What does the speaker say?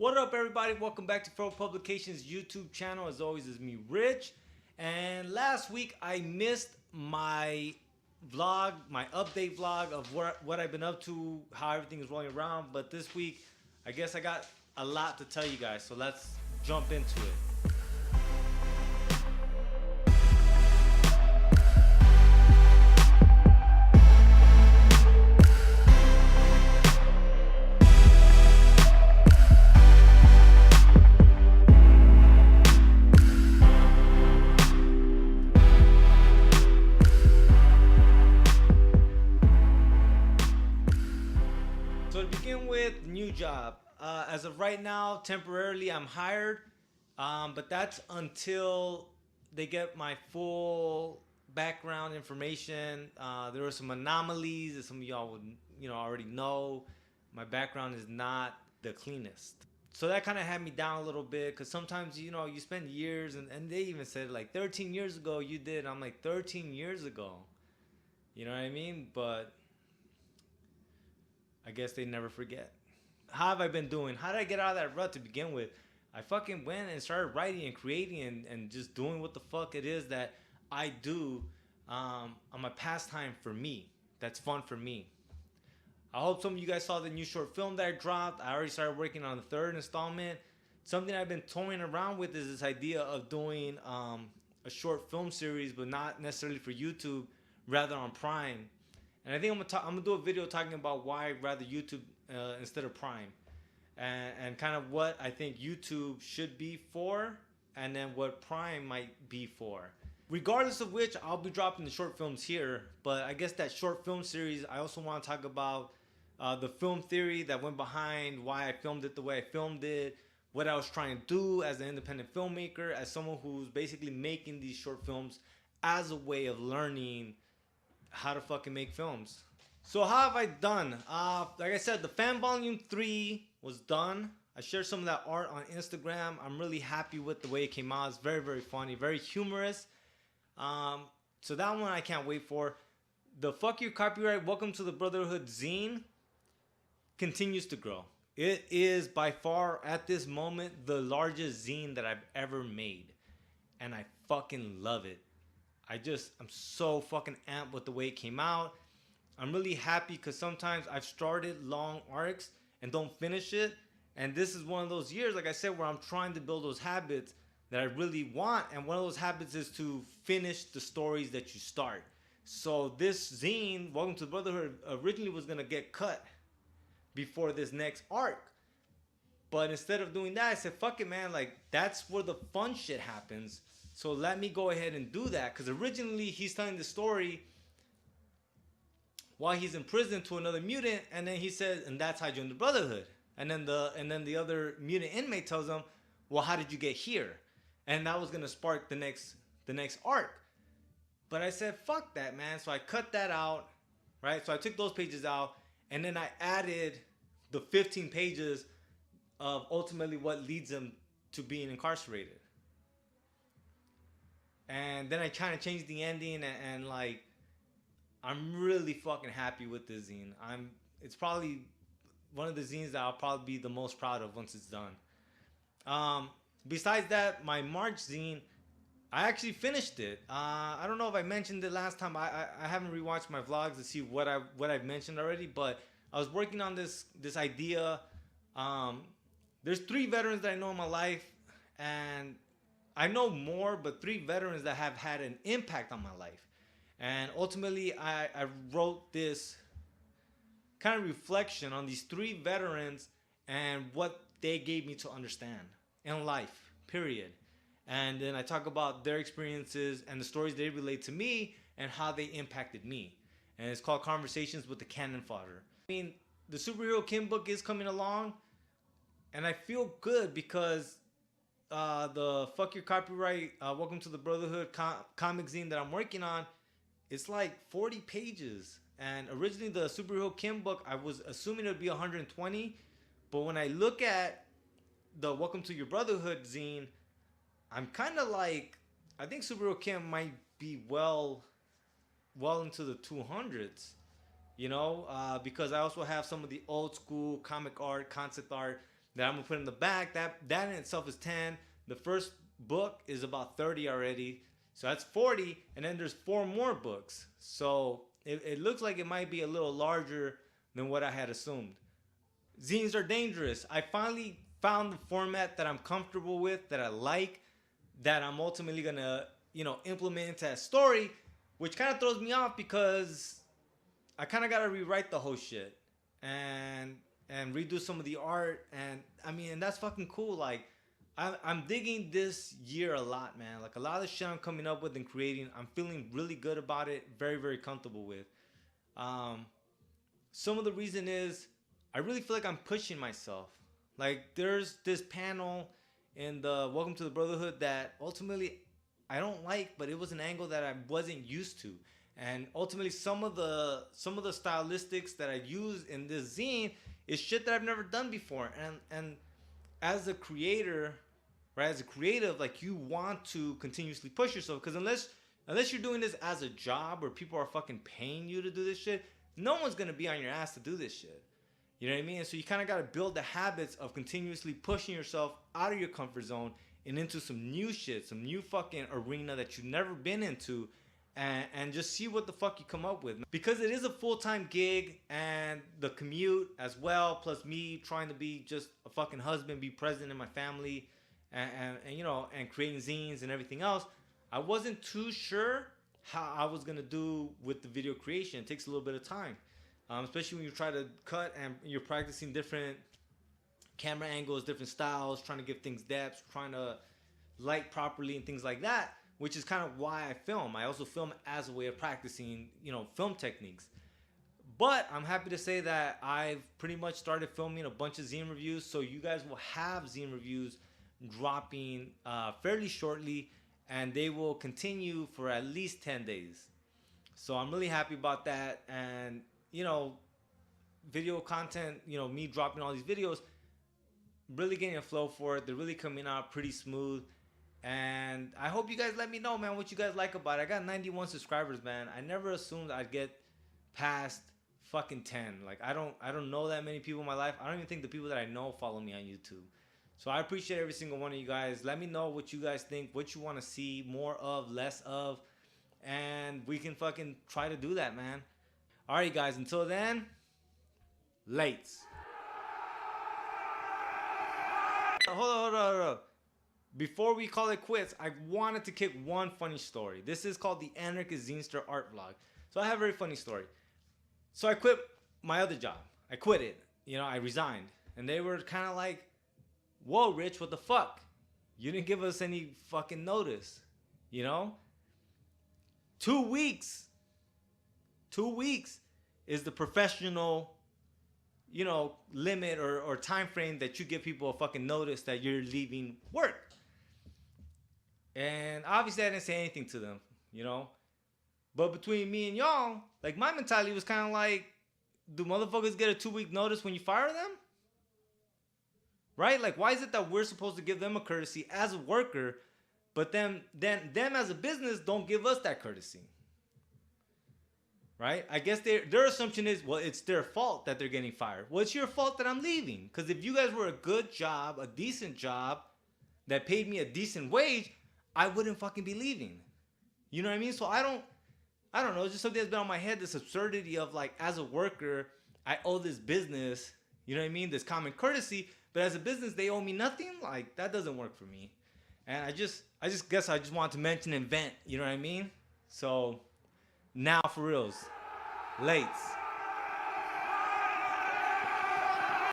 What up, everybody? Welcome back to Pro Publications YouTube channel. As always, it's me, Rich. And last week, I missed my vlog, my update vlog of what I've been up to, how everything is rolling around. But this week, I guess I got a lot to tell you guys. So let's jump into it. So to begin with, new job. As of right now, temporarily I'm hired, but that's until they get my full background information. There were some anomalies that some of y'all would already know. My background is not the cleanest. So that kind of had me down a little bit because sometimes, you spend years and they even said like 13 years ago you did. I'm like 13 years ago. You know what I mean? But I guess they never forget. How have I been doing? How did I get out of that rut to begin with? I fucking went and started writing and creating and just doing what the fuck it is that I do on my pastime for me. That's fun for me. I hope some of you guys saw the new short film that I dropped. I already started working on the third installment. Something I've been toying around with is this idea of doing a short film series, but not necessarily for YouTube, rather on Prime. And I think I'm gonna do a video talking about why I'd rather YouTube instead of Prime, and kind of what I think YouTube should be for, and then what Prime might be for. Regardless of which, I'll be dropping the short films here. But I guess that short film series, I also want to talk about the film theory that went behind why I filmed it the way I filmed it, what I was trying to do as an independent filmmaker, as someone who's basically making these short films as a way of learning how to fucking make films. So how have I done? Like I said, the Fan Volume 3 was done. I shared some of that art on Instagram. I'm really happy with the way it came out. It's very, very funny, very humorous. So that one I can't wait for. The Fuck Your Copyright Welcome to the Brotherhood zine continues to grow. It is by far, at this moment, the largest zine that I've ever made. And I fucking love it. I'm so fucking amped with the way it came out. I'm really happy because sometimes I've started long arcs and don't finish it. And this is one of those years, like I said, where I'm trying to build those habits that I really want. And one of those habits is to finish the stories that you start. So this zine, Welcome to the Brotherhood, originally was going to get cut before this next arc. But instead of doing that, I said, fuck it, man. Like, that's where the fun shit happens. So let me go ahead and do that. Because originally he's telling the story while he's in prison to another mutant. And then he says, and that's how I joined the Brotherhood. And then the other mutant inmate tells him, well, how did you get here? And that was going to spark the next arc. But I said, fuck that, man. So I cut that out, right? So I took those pages out. And then I added the 15 pages of ultimately what leads him to being incarcerated. And then I kind of changed the ending, and like, I'm really fucking happy with this zine. It's probably one of the zines that I'll probably be the most proud of once it's done. Besides that, my March zine, I actually finished it. I don't know if I mentioned it last time. I haven't rewatched my vlogs to see what I've mentioned already, but I was working on this idea. There's 3 veterans that I know in my life, and I know more, but 3 veterans that have had an impact on my life. And ultimately, I wrote this kind of reflection on these 3 veterans and what they gave me to understand in life, period. And then I talk about their experiences and the stories they relate to me and how they impacted me. And it's called Conversations with the Cannon Fodder. I mean, the Superhero Kim book is coming along, and I feel good because the Fuck Your Copyright Welcome to the Brotherhood comic zine that I'm working on, it's like 40 pages. And originally the Superhero Kim book, I was assuming it would be 120. But when I look at the Welcome to Your Brotherhood zine, I'm kind of like, I think Superhero Kim might be well into the 200s. Because I also have some of the old school comic art, concept art that I'm gonna put in the back. That in itself is 10. The first book is about 30 already, so that's 40. And then there's 4 more books, so it looks like it might be a little larger than what I had assumed. Zines are dangerous. I finally found the format that I'm comfortable with, that I like, that I'm ultimately gonna, implement into that story, which kind of throws me off because I kind of gotta rewrite the whole shit and redo some of the art, and and that's fucking cool. Like, I'm digging this year a lot, man. Like, a lot of the shit I'm coming up with and creating, I'm feeling really good about it, very, very comfortable with. Some of the reason is I really feel like I'm pushing myself. Like, there's this panel in the Welcome to the Brotherhood that ultimately I don't like, but it was an angle that I wasn't used to. And ultimately some of the stylistics that I use in this zine is shit that I've never done before. And as a creator, right, as a creative, like, you want to continuously push yourself, because unless you're doing this as a job where people are fucking paying you to do this shit, no one's gonna be on your ass to do this shit. You know what I mean? And so you kind of got to build the habits of continuously pushing yourself out of your comfort zone and into some new shit, some new fucking arena that you've never been into, and just see what the fuck you come up with. Because it is a full-time gig, and the commute as well, plus me trying to be just a fucking husband, be present in my family, and creating zines and everything else. I wasn't too sure how I was gonna do with the video creation. It takes a little bit of time. Especially when you try to cut and you're practicing different camera angles, different styles, trying to give things depth, trying to light properly and things like that, which is kind of why I film. I also film as a way of practicing, film techniques. But I'm happy to say that I've pretty much started filming a bunch of zine reviews, so you guys will have zine reviews dropping fairly shortly, and they will continue for at least 10 days. So I'm really happy about that. And video content, me dropping all these videos, really getting a flow for it. They're really coming out pretty smooth. And I hope you guys let me know, man, what you guys like about it. I got 91 subscribers, man. I never assumed I'd get past fucking 10. Like, I don't know that many people in my life. I don't even think the people that I know follow me on YouTube. So I appreciate every single one of you guys. Let me know what you guys think, what you want to see more of, less of, and we can fucking try to do that, man. Alright, guys, until then, lates. Hold on. Before we call it quits, I wanted to kick one funny story. This is called the Anarchist Zinester art vlog. So I have a very funny story. So I quit my other job. I quit it. I resigned. And they were kind of like, whoa, Rich, what the fuck? You didn't give us any fucking notice. 2 weeks. 2 weeks is the professional, limit or time frame that you give people a fucking notice that you're leaving work. And obviously I didn't say anything to them, But between me and y'all, like, my mentality was kind of like, do motherfuckers get a 2-week notice when you fire them? Right? Like, why is it that we're supposed to give them a courtesy as a worker, but then them as a business don't give us that courtesy? Right? I guess their assumption is, well, it's their fault that they're getting fired. Well, it's your fault that I'm leaving. Because if you guys were a good job, a decent job, that paid me a decent wage, I wouldn't fucking be leaving. You know what I mean? So I don't know. It's just something that's been on my head, this absurdity of, like, as a worker, I owe this business, you know what I mean, this common courtesy. But as a business, they owe me nothing. Like, that doesn't work for me. And I just guess I just wanted to mention and vent, you know what I mean? So... now for reals, lates.